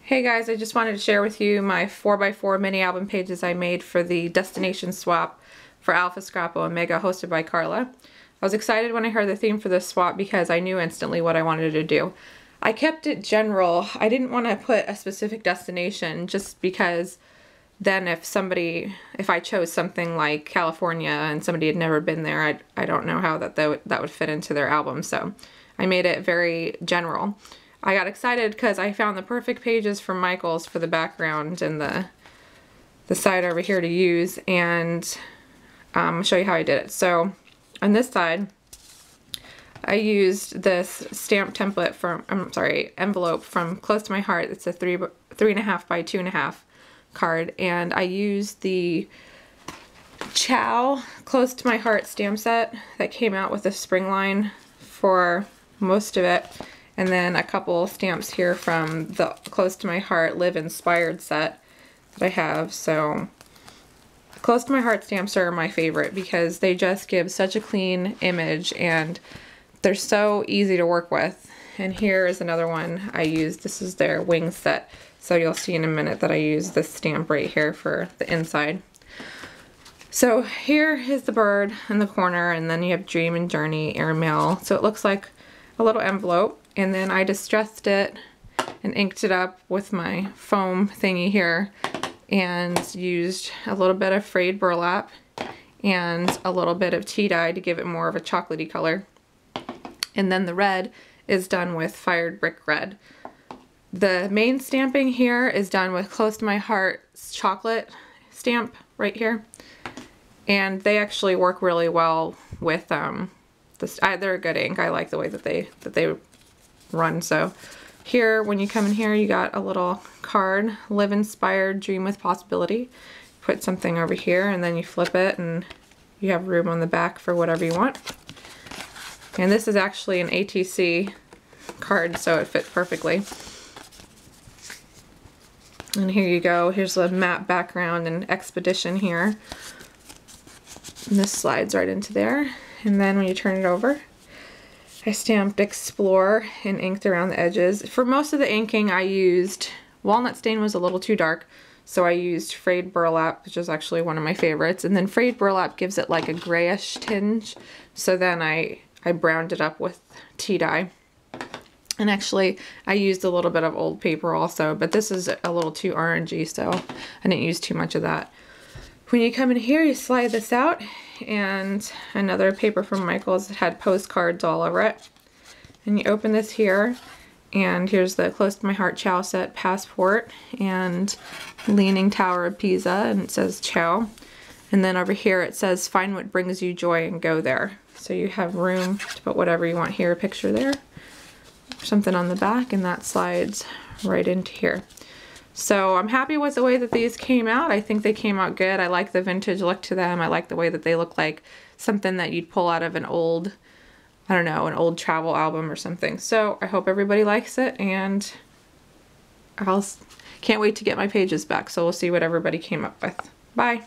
Hey guys, I just wanted to share with you my 4x4 mini album pages I made for the destination swap for Alpha Scrappa Omega hosted by Carla. I was excited when I heard the theme for this swap because I knew instantly what I wanted to do. I kept it general. I didn't want to put a specific destination just because then if I chose something like California and somebody had never been there, I don't know how that would fit into their album, so I made it very general. I got excited because I found the perfect pages from Michaels for the background and the side over here to use, and I'll show you how I did it. So on this side, I used this stamp template envelope from Close to My Heart. It's a 3.5 by 2.5 card, and I used the Chow Close to My Heart stamp set that came out with a spring line for most of it. And then a couple stamps here from the Close to My Heart Live Inspired set that I have. So Close to My Heart stamps are my favorite because they just give such a clean image and they're so easy to work with. And here is another one I used. This is their wing set. So you'll see in a minute that I use this stamp right here for the inside. So here is the bird in the corner, and then you have Dream and Journey, Airmail. So it looks like a little envelope. And then I distressed it and inked it up with my foam thingy here and used a little bit of frayed burlap and a little bit of tea dye to give it more of a chocolatey color. And then the red is done with Fired Brick Red. The main stamping here is done with Close to My Heart's chocolate stamp right here. And they actually work really well with they're a good ink. I like the way that they run. So here, when you come in here, you got a little card, Live Inspired, Dream with Possibility. Put something over here and then you flip it and you have room on the back for whatever you want. And this is actually an ATC card, so it fit perfectly. And here you go. Here's the map background and expedition here. And this slides right into there. And then when you turn it over, I stamped Explore and inked around the edges. For most of the inking I used, Walnut Stain was a little too dark, so I used frayed burlap, which is actually one of my favorites. And then frayed burlap gives it like a grayish tinge, so then I browned it up with tea dye. And actually I used a little bit of old paper also, but this is a little too orangey, so I didn't use too much of that. When you come in here, you slide this out, and another paper from Michaels that had postcards all over it. And you open this here, and here's the Close to My Heart Chow set passport and Leaning Tower of Pisa, and it says Chow. And then over here it says Find What Brings You Joy and Go There. So you have room to put whatever you want here, a picture there, something on the back, and that slides right into here. So I'm happy with the way that these came out. I think they came out good. I like the vintage look to them. I like the way that they look like something that you'd pull out of an old, I don't know, an old travel album or something. So I hope everybody likes it, and can't wait to get my pages back. So we'll see what everybody came up with. Bye.